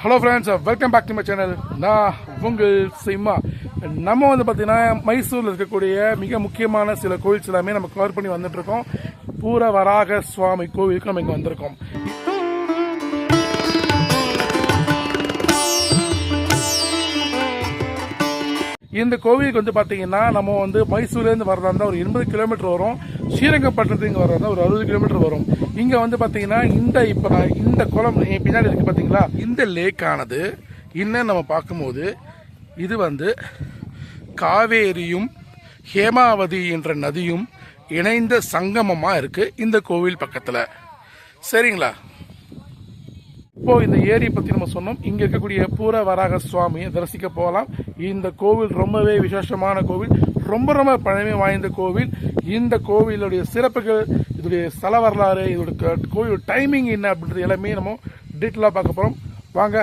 Hello friends, welcome back to my channel. நான் உங்கள் சிம்மா. நம்ம வந்து பார்த்தீங்கன்னா மைசூரில் இருக்கக்கூடிய மிக முக்கியமான சில கோயில்ஸ் எல்லாமே நம்ம கவர் பண்ணி வந்துட்டு இருக்கோம். பூர வராக சுவாமி கோவிலுக்கு நம்ம இங்கே வந்திருக்கோம். இந்த கோவிலுக்கு வந்து பார்த்தீங்கன்னா நம்ம வந்து மைசூர்லேருந்து வரதா இருந்தால் ஒரு 80 கிலோமீட்டர் வரும். ஸ்ரீரங்கப்பட்டினத்துக்கு இங்கே வரதா ஒரு 60 கிலோமீட்டர் வரும். இங்கே வந்து பார்த்தீங்கன்னா இந்த குளம் பின்னாடி இருக்கு பார்த்தீங்களா, இந்த லேக் ஆனது இன்னும் நம்ம பார்க்கும்போது இது வந்து காவேரியும் ஹேமாவதி என்ற நதியும் இணைந்த சங்கமமாக இருக்குது இந்த கோவில் பக்கத்தில். சரிங்களா? இப்போ இந்த ஏரி பற்றி நம்ம சொன்னோம். இங்கே இருக்கக்கூடிய பூர வராக சுவாமியை தரிசிக்க போகலாம். இந்த கோவில் ரொம்பவே விசேஷமான கோவில், ரொம்ப பழமை வாய்ந்த கோவில். இந்த கோவிலுடைய சிறப்புகள், இதோடைய ஸ்தல வரலாறு, இதோட கோவில் டைமிங் என்ன அப்படின்றது எல்லாமே நம்ம டீட்டெயிலாக பார்க்க போகிறோம். வாங்க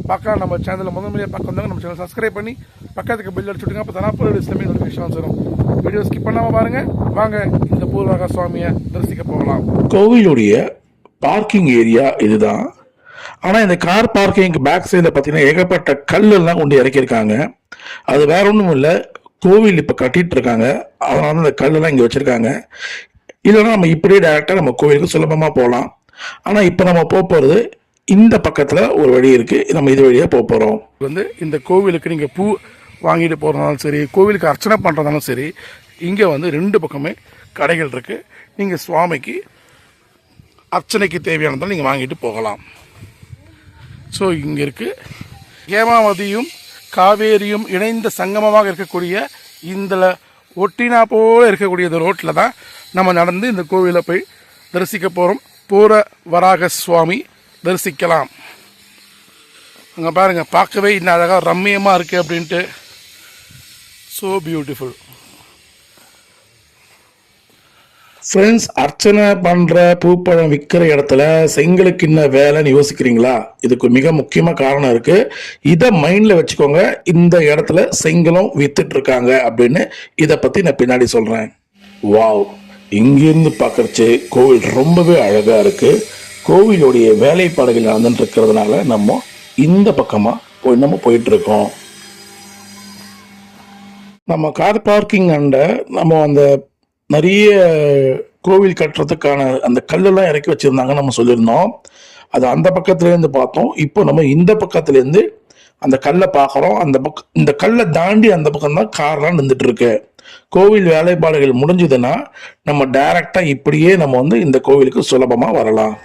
பார்க்கலாம். நம்ம சேனலில் முதன்முறையாக பார்க்க வந்தாங்க நம்ம சேனல் சப்ஸ்கிரைப் பண்ணி பக்கத்துக்கு பில் அடிச்சுட்டுங்க. அப்போ தானே போகிற இஸ்லாமிய நோட்டிஃபிகேஷன்ஸ் வரும். வீடியோ ஸ்கிப் பண்ணாமல் பாருங்கள். வாங்க இந்த பூர்வராக சுவாமியை தரிசிக்க போகலாம். கோவிலுடைய பார்க்கிங் ஏரியா இதுதான். ஆனால் இந்த கார் பார்க்கிங் பேக் சைடில் பார்த்தீங்கன்னா ஏகப்பட்ட கல்லெல்லாம் கொண்டு இறக்கியிருக்காங்க. அது வேற ஒன்றும் இல்லை, கோவில் இப்போ கட்டிட்டு இருக்காங்க, அதனால அந்த கல்லெல்லாம் இங்கே வச்சுருக்காங்க. இல்லைன்னா நம்ம இப்படியே டேரெக்டாக நம்ம கோவிலுக்கு சுலபமாக போகலாம். ஆனால் இப்போ நம்ம போகிறது இந்த பக்கத்தில் ஒரு வழி இருக்குது, நம்ம இது வழியாக போகிறோம். வந்து இந்த கோவிலுக்கு நீங்கள் பூ வாங்கிட்டு போகிறதாலும் சரி, கோவிலுக்கு அர்ச்சனை பண்ணுறதாலும் சரி, இங்கே வந்து 2 பக்கமே கடைகள் இருக்குது. நீங்கள் சுவாமிக்கு அர்ச்சனைக்கு தேவையானதால் நீங்கள் வாங்கிட்டு போகலாம். ஸோ இங்கே இருக்குது ஹேமாவதியும் காவேரியும் இணைந்த சங்கமமாக இருக்கக்கூடிய இந்த ஒட்டினா போல இருக்கக்கூடிய இந்த ரோட்டில் தான் நம்ம நடந்து இந்த கோவிலை போய் தரிசிக்க போகிறோம். பூர வராக சுவாமி தரிசிக்கலாம். அங்கே பாருங்கள், பார்க்கவே இன்னும் அழகாக ரம்மியமாக இருக்குது அப்படின்ட்டு. So beautiful. ஃப்ரெண்ட்ஸ், அர்ச்சனை பண்ணுற பூப்பழம் விற்கிற இடத்துல செங்கலுக்கு என்ன வேலைன்னு யோசிக்கிறீங்களா? இதுக்கு மிக முக்கியமாக காரணம் இருக்குது. இதை மைண்டில் வச்சுக்கோங்க. இந்த இடத்துல செங்கலும் வித்துட்டு இருக்காங்க அப்படின்னு இதை பற்றி நான் பின்னாடி சொல்கிறேன். வாவ், இங்கிருந்து பார்க்கறச்சு கோவில் ரொம்பவே அழகாக இருக்குது. கோவிலுடைய வேலைப்பாடுகள் நடந்துட்டு இருக்கிறதுனால நம்ம இந்த பக்கமாக நம்ம போயிட்டுருக்கோம். நம்ம கார் பார்க்கிங் நம்ம அந்த நிறைய கோவில் கட்டுறதுக்கான அந்த கல்லெல்லாம் இறக்கி வச்சுருந்தாங்க நம்ம சொல்லியிருந்தோம். அது அந்த பக்கத்துலேருந்து பார்த்தோம். இப்போ நம்ம இந்த பக்கத்துலேருந்து அந்த கல்லை பார்க்குறோம். இந்த கல்லை தாண்டி அந்த பக்கம் தான் கார்லாம் நின்றுட்டு இருக்கு. கோவில் வேலைப்பாடுகள் முடிஞ்சதுன்னா நம்ம டைரெக்டாக இப்படியே நம்ம வந்து இந்த கோவிலுக்கு சுலபமாக வரலாம்.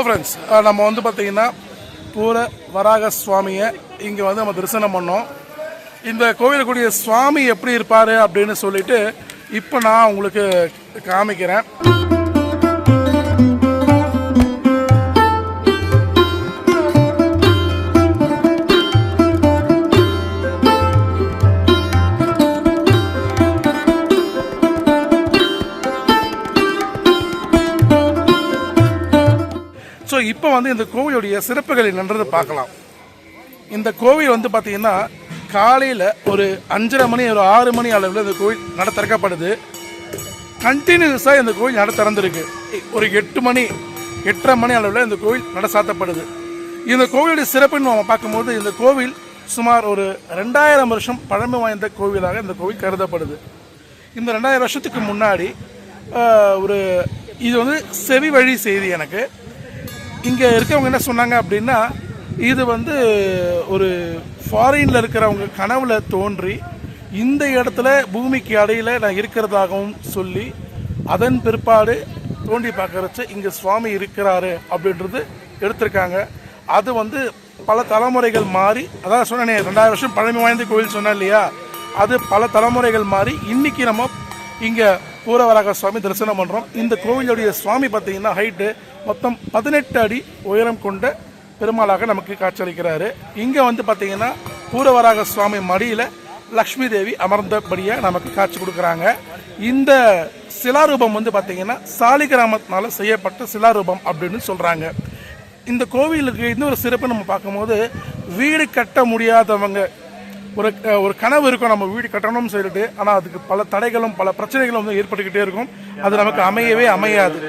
ஃப்ரெண்ட்ஸ், நம்ம வந்து பார்த்தீங்கன்னா பூர வராக சுவாமியை இங்கே வந்து நம்ம தரிசனம் பண்ணோம். இந்த கோவிலுக்குரிய சுவாமி எப்படி இருப்பார் அப்படின்னு சொல்லிட்டு இப்போ நான் உங்களுக்கு காமிக்கிறேன். இப்போ வந்து இந்த கோவிலுடைய சிறப்புகள் என்னன்றது பார்க்கலாம். இந்த கோவில் வந்து பார்த்தீங்கன்னா காலையில் ஒரு 5:30 மணி ஒரு 6 மணி அளவில் இந்த கோவில் நட திறக்கப்படுது. கண்டினியூஸாக இந்த கோவில் நட திறந்துருக்கு. ஒரு 8 மணி 8:30 மணி அளவில் இந்த கோவில் நட சாத்தப்படுது. இந்த கோவிலுடைய சிறப்புன்னு நம்ம பார்க்கும்போது இந்த கோவில் சுமார் ஒரு 2000 வருஷம் பழமை வாய்ந்த கோவிலாக இந்த கோவில் கருதப்படுது. இந்த 2000 வருஷத்துக்கு முன்னாடி ஒரு இது வந்து செவி வழி செய்தி எனக்கு இங்கே இருக்கவங்க என்ன சொன்னாங்க அப்படின்னா, இது வந்து ஒரு ஃபாரினில் இருக்கிறவங்க கனவுல தோன்றி இந்த இடத்துல பூமிக்கு அடியில் நான் இருக்கிறதாகவும் சொல்லி அதன் பிற்பாடு தோண்டி பார்க்கறச்சு இங்கே சுவாமி இருக்கிறாரு அப்படின்றது எடுத்திருக்காங்க. அது வந்து பல தலைமுறைகள் மாறி, அதான் சொன்னேனே 2000 வருஷம் பழமை வாய்ந்த கோவில் சொன்னேன் இல்லையா, அது பல தலைமுறைகள் மாறி இன்னைக்கு நம்ம இங்கே பூரவராக சுவாமி தரிசனம் பண்ணுறோம். இந்த கோவிலுடைய சுவாமி பார்த்தீங்கன்னா ஹைட்டு மொத்தம் 18 அடி உயரம் கொண்ட பெருமாளாக நமக்கு காட்சியளிக்கிறாரு. இங்கே வந்து பார்த்தீங்கன்னா பூரவராக சுவாமி மடியில் லக்ஷ்மி தேவி அமர்ந்தபடியாக நமக்கு காட்சி கொடுக்குறாங்க. இந்த சிலாரூபம் வந்து பார்த்தீங்கன்னா சாலிகிராமத்தினால செய்யப்பட்ட சிலாரூபம் அப்படின்னு சொல்கிறாங்க. இந்த கோவிலுக்கு இன்னொரு சிறப்பு நம்ம பார்க்கும்போது, வீடு கட்ட முடியாதவங்க ஒரு கனவு இருக்கும், நம்ம வீடு கட்டணும்னு சொல்லிட்டு, ஆனால் அதுக்கு பல தடைகளும் பல பிரச்சனைகளும் வந்து ஏற்பட்டுக்கிட்டே இருக்கும். அது நமக்கு அமையவே அமையாது.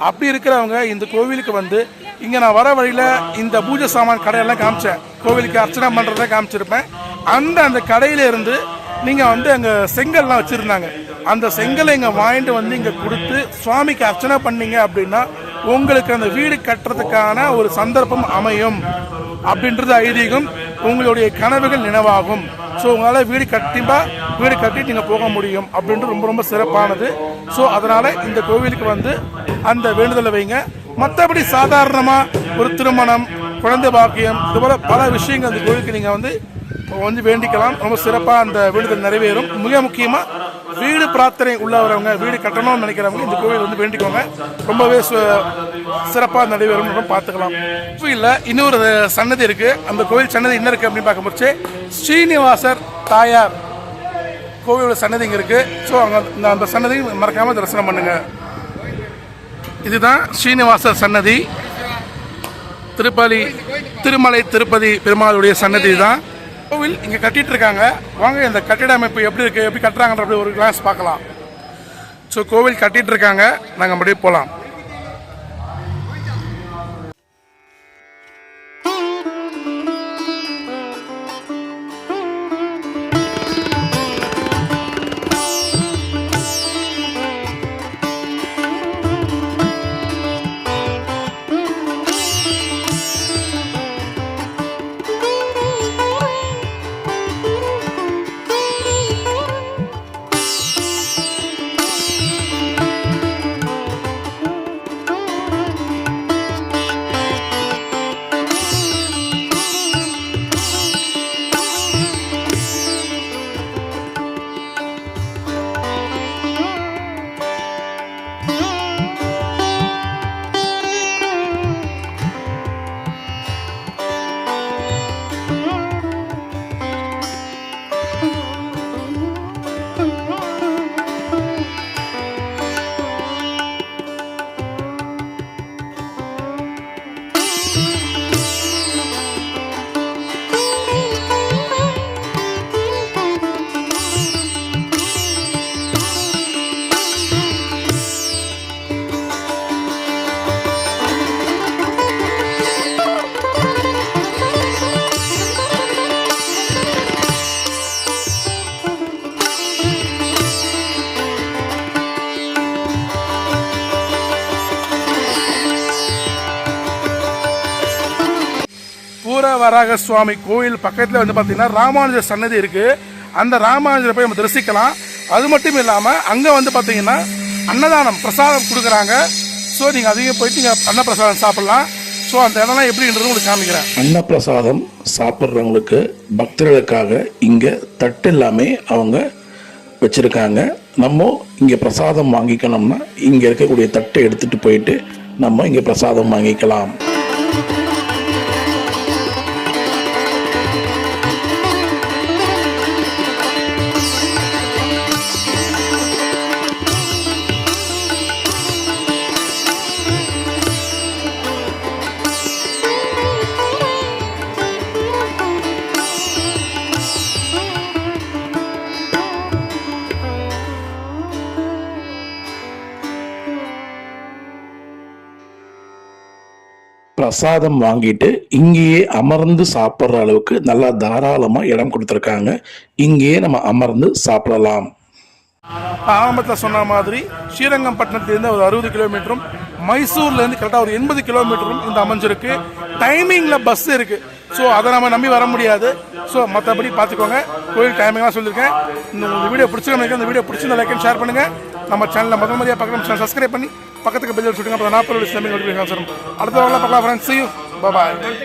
அப்படி இருக்கிறவங்க இந்த கோவிலுக்கு வந்து, இங்கே நான் வர வழியில் இந்த பூஜை சாமான் கடையெல்லாம் காமிச்சேன், கோவிலுக்கு அர்ச்சனை பண்ணுறதை காமிச்சிருப்பேன். அந்த கடையில இருந்து நீங்கள் வந்து அங்கே செங்கல்லாம் வச்சுருந்தாங்க, அந்த செங்கலை இங்கே வாங்கிட்டு வந்து இங்கே கொடுத்து சுவாமிக்கு அர்ச்சனை பண்ணீங்க அப்படின்னா உங்களுக்கு அந்த வீடு கட்டுறதுக்கான ஒரு சந்தர்ப்பம் அமையும் அப்படின்றது ஐதீகம். உங்களுடைய கனவுகள் நினைவாகும். ஸோ உங்களால் வீடு கட்டிட்டு நீங்கள் போக முடியும் அப்படின்றது ரொம்ப ரொம்ப சிறப்பானது. ஸோ அதனால் இந்த கோவிலுக்கு வந்து அந்த வேண்டுதலை வைங்க. மற்றபடி சாதாரணமாக ஒரு திருமணம், குழந்தை பாக்கியம், இதுபோல் பல விஷயங்கள் அந்த கோவிலுக்கு நீங்கள் வந்து வேண்டிக்கலாம். ரொம்ப சிறப்பாக அந்த வேண்டுதல் நிறைவேறும். மிக முக்கியமாக வீடு பிரார்த்தனை உள்ளவரவங்க, வீடு கட்டணும்னு நினைக்கிறவங்க இந்த கோவில் வந்து வேண்டிக்கோங்க. ரொம்பவே சிறப்பாக நடைபெறும். பார்த்துக்கலாம். இல்லை இன்னொரு சன்னதி இருக்கு. அந்த கோவில் சன்னதி என்ன இருக்கு அப்படின்னு பார்க்கும்போது ஸ்ரீனிவாசர் தாயார் கோவிலோட சன்னதி இங்கே இருக்கு. ஸோ அங்கே அந்த சன்னதி மறக்காம தரிசனம் பண்ணுங்க. இதுதான் ஸ்ரீனிவாசர் சன்னதி. திருமலை திருப்பதி பெருமாளுடைய சன்னதி தான். கோவில் இங்கே கட்டிட்டு இருக்காங்க. வாங்க இந்த கட்டிட அமைப்பு எப்படி இருக்கு, எப்படி கட்டுறாங்கன்ற ஒரு கிளாஸ் பார்க்கலாம். ஸோ கோவில் கட்டிட்டு இருக்காங்க, நாங்கள் அப்படியே போகலாம். பூரவராக சுவாமி கோயில் பக்கத்தில் வந்து பார்த்தீங்கன்னா ராமானுஜர் சன்னதி இருக்குது. அந்த ராமானுஜரை போய் நம்ம தரிசிக்கலாம். அது மட்டும் இல்லாமல் அங்கே வந்து பார்த்தீங்கன்னா அன்னதானம் பிரசாதம் கொடுக்குறாங்க. ஸோ நீங்கள் அதையும் போயிட்டு நீங்கள் அன்னப்பிரசாதம் சாப்பிட்லாம். ஸோ அந்த இடம்லாம் எப்படின்றது உங்களுக்கு காமிக்கிறேன். அன்னப்பிரசாதம் சாப்பிட்றவங்களுக்கு பக்தர்களுக்காக இங்கே தட்டு எல்லாமே அவங்க வச்சுருக்காங்க. நம்ம இங்கே பிரசாதம் வாங்கிக்கணும்னா இங்கே இருக்கக்கூடிய தட்டை எடுத்துகிட்டு போயிட்டு நம்ம இங்கே பிரசாதம் வாங்கிக்கலாம். பிரசாதம் வாங்கிட்டு இங்கேயே அமர்ந்து சாப்பிட்ற அளவுக்கு நல்லா தாராளமாக இடம் கொடுத்துருக்காங்க. இங்கேயே நம்ம அமர்ந்து சாப்பிடலாம். ஆரம்பத்தில் சொன்ன மாதிரி ஸ்ரீரங்கப்பட்டினத்துலேருந்து ஒரு 60 கிலோமீட்டரும் மைசூர்லேருந்து கரெக்டாக ஒரு 80 கிலோமீட்டரும் இந்த அமைஞ்சிருக்கு. டைமிங்கில் பஸ் இருக்குது. ஸோ அதை நம்ம நம்பி வர முடியாது. ஸோ மற்றபடி பார்த்துக்கோங்க. கோயில் டைமிங்லாம் சொல்லியிருக்கேன். இந்த வீடியோ பிடிச்சிருக்கேன். இந்த வீடியோ பிடிச்சிருந்த லைக் அண்ட் ஷேர் பண்ணுங்கள். நம்ம சேனலில் முதல் பார்க்கலாம். சேனல் சப்ஸ்கிரைப் பண்ணி பக்கத்துக்கு பெல் சொல்லுங்கள். அப்புறம் 40 நோட்டிஃபிகேஷன் வரும். அடுத்த வாரம் பார்க்கலாம் friends. See you. Bye bye.